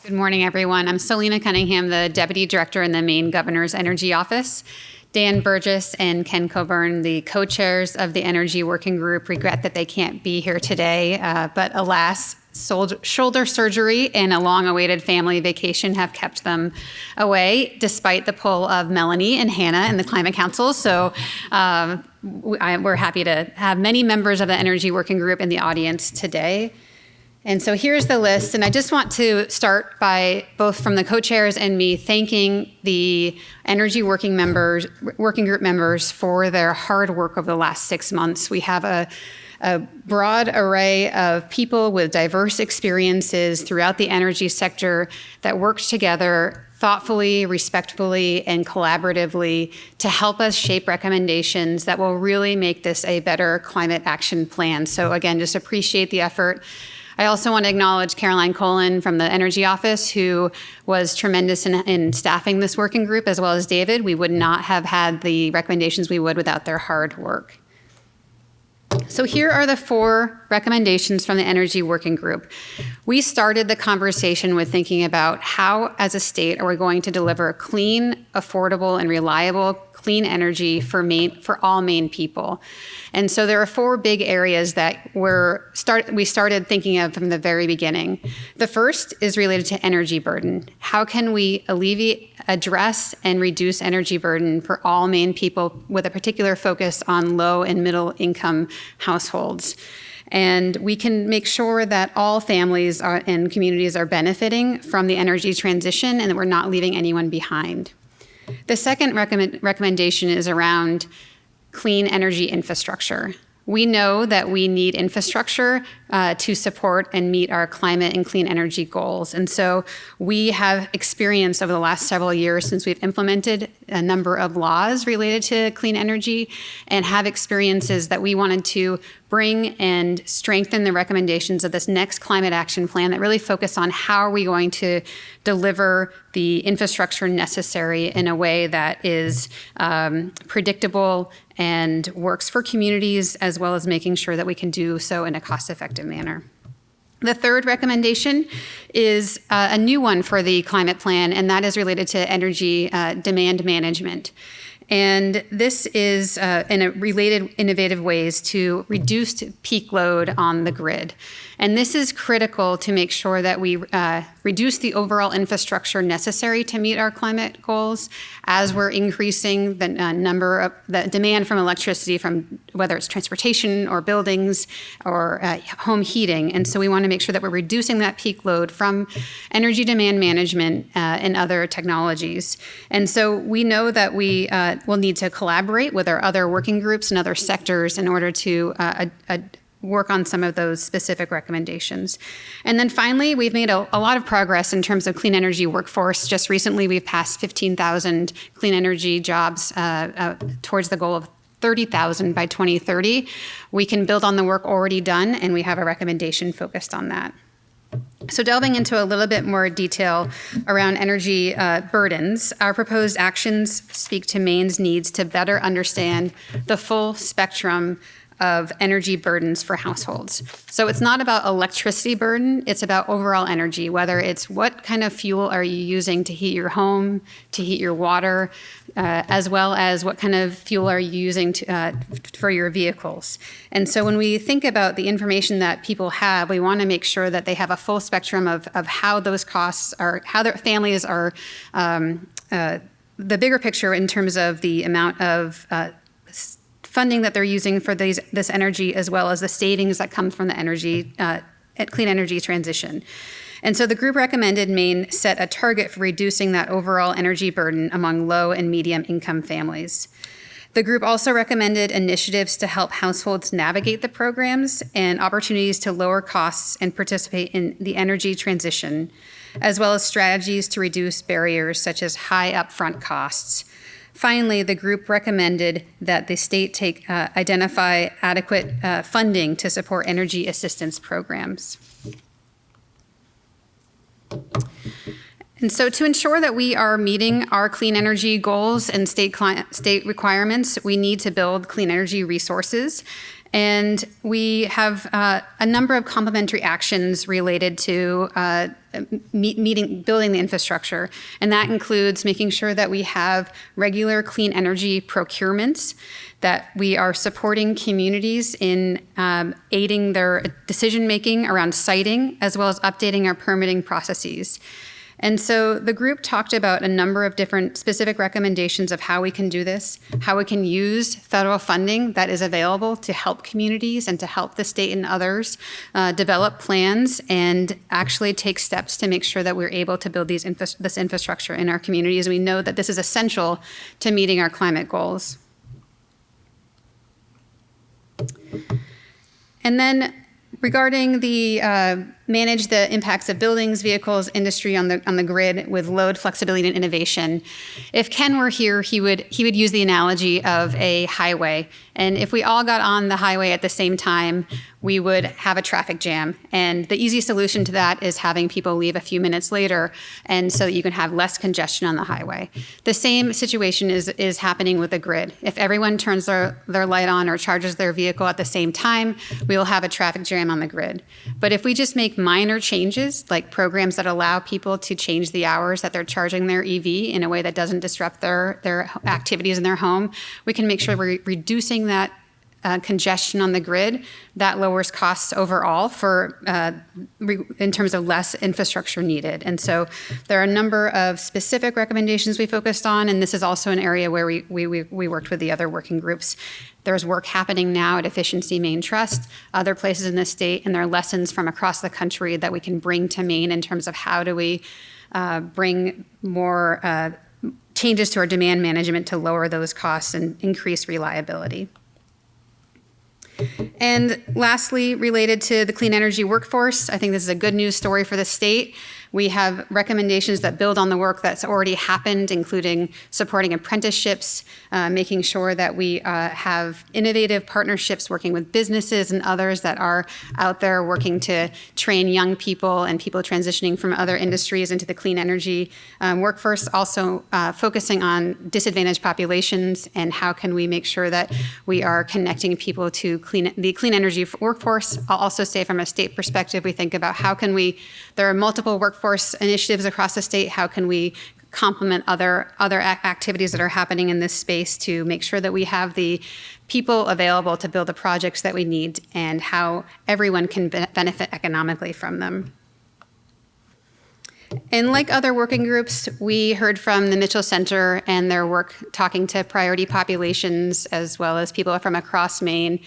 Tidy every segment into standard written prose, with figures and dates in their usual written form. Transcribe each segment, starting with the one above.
Good morning, everyone. I'm Selena Cunningham, the Deputy Director in the Maine Governor's Energy Office. Dan Burgess and Ken Coburn, the co-chairs of the Energy Working Group, regret that they can't be here today, but alas, shoulder surgery and a long-awaited family vacation have kept them away, despite the pull of Melanie and Hannah in the Climate Council. So we're happy to have many members of the Energy Working Group in the audience today. And so here's the list, and I just want to start by, both from the co-chairs and me, thanking the Energy Working Group members for their hard work over the last 6 months. We have a broad array of people with diverse experiences throughout the energy sector that worked together thoughtfully, respectfully, and collaboratively to help us shape recommendations that will really make this a better climate action plan. So again, just appreciate the effort. I also want to acknowledge Caroline Colin from the Energy Office, who was tremendous in staffing this working group, as well as David. We would not have had the recommendations we would without their hard work. So here are the 4 recommendations from the Energy Working Group. We started the conversation with thinking about how, as a state, are we going to deliver clean, affordable, and reliable clean energy for all Maine people. And so there are 4 big areas that we started thinking of from the very beginning. The first is related to energy burden. How can we address and reduce energy burden for all Maine people, with a particular focus on low and middle income households? And we can make sure that all families and communities are benefiting from the energy transition and that we're not leaving anyone behind. The second recommendation is around clean energy infrastructure. We know that we need infrastructure to support and meet our climate and clean energy goals. And so we have experienced over the last several years, since we've implemented a number of laws related to clean energy, and have experiences that we wanted to bring and strengthen the recommendations of this next climate action plan that really focus on how are we going to deliver the infrastructure necessary in a way that is predictable and works for communities, as well as making sure that we can do so in a cost-effective manner. The third recommendation is a new one for the climate plan, and that is related to energy demand management. And this is in a related innovative ways to reduce peak load on the grid. And this is critical to make sure that we reduce the overall infrastructure necessary to meet our climate goals as we're increasing the the demand from electricity, from whether it's transportation or buildings or home heating. And so we want to make sure that we're reducing that peak load from energy demand management and other technologies. And so we know that we will need to collaborate with our other working groups and other sectors in order to work on some of those specific recommendations. And then finally, we've made a lot of progress in terms of clean energy workforce. Just recently, we've passed 15,000 clean energy jobs towards the goal of 30,000 by 2030. We can build on the work already done, and we have a recommendation focused on that. So delving into a little bit more detail around energy burdens, our proposed actions speak to Maine's needs to better understand the full spectrum of energy burdens for households. So it's not about electricity burden, it's about overall energy, whether it's what kind of fuel are you using to heat your home, to heat your water, as well as what kind of fuel are you using for your vehicles. And so when we think about the information that people have, we want to make sure that they have a full spectrum of how those costs are, how their families are, the bigger picture in terms of the amount of funding that they're using for this energy, as well as the savings that come from the clean energy transition. And so the group recommended Maine set a target for reducing that overall energy burden among low and medium income families. The group also recommended initiatives to help households navigate the programs and opportunities to lower costs and participate in the energy transition, as well as strategies to reduce barriers such as high upfront costs. Finally, the group recommended that the state identify adequate funding to support energy assistance programs. And so to ensure that we are meeting our clean energy goals and state requirements, we need to build clean energy resources. And we have a number of complementary actions related to building the infrastructure. And that includes making sure that we have regular clean energy procurements, that we are supporting communities in aiding their decision-making around siting, as well as updating our permitting processes. And so the group talked about a number of different specific recommendations of how we can do this, how we can use federal funding that is available to help communities and to help the state and others develop plans and actually take steps to make sure that we're able to build this infrastructure in our communities. We know that this is essential to meeting our climate goals. And then regarding the manage the impacts of buildings, vehicles, industry on the grid with load flexibility and innovation. If Ken were here, he would use the analogy of a highway. And if we all got on the highway at the same time, we would have a traffic jam. And the easy solution to that is having people leave a few minutes later, and so that you can have less congestion on the highway. The same situation is happening with the grid. If everyone turns their light on or charges their vehicle at the same time, we will have a traffic jam on the grid. But if we just make minor changes, like programs that allow people to change the hours that they're charging their EV in a way that doesn't disrupt their activities in their home, we can make sure we're reducing that congestion on the grid. That lowers costs overall for in terms of less infrastructure needed. And so there are a number of specific recommendations we focused on, and this is also an area where we worked with the other working groups. There's work happening now at Efficiency Maine Trust, other places in the state, and there are lessons from across the country that we can bring to Maine in terms of how do we bring more changes to our demand management to lower those costs and increase reliability. And lastly, related to the clean energy workforce, I think this is a good news story for the state. We have recommendations that build on the work that's already happened, including supporting apprenticeships, making sure that we have innovative partnerships working with businesses and others that are out there working to train young people and people transitioning from other industries into the clean energy workforce, also focusing on disadvantaged populations and how can we make sure that we are connecting people to the clean energy workforce. I'll also say from a state perspective, we think about how can there are multiple workforce initiatives across the state. How can we complement other activities that are happening in this space to make sure that we have the people available to build the projects that we need and how everyone can benefit economically from them. And like other working groups, we heard from the Mitchell Center and their work talking to priority populations as well as people from across Maine.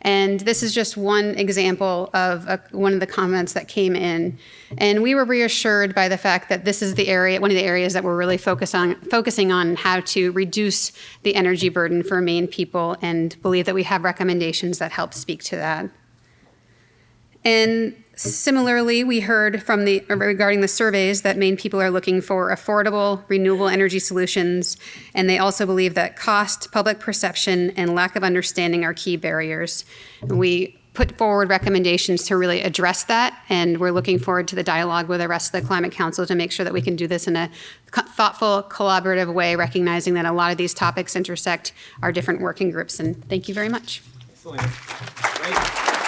And this is just one example of one of the comments that came in. And we were reassured by the fact that this is one of the areas that we're really focusing on how to reduce the energy burden for Maine people, and believe that we have recommendations that help speak to that. And similarly, we heard regarding the surveys that Maine people are looking for affordable, renewable energy solutions, and they also believe that cost, public perception, and lack of understanding are key barriers. We put forward recommendations to really address that, and we're looking forward to the dialogue with the rest of the Climate Council to make sure that we can do this in a thoughtful, collaborative way, recognizing that a lot of these topics intersect our different working groups. And thank you very much. Excellent. Great.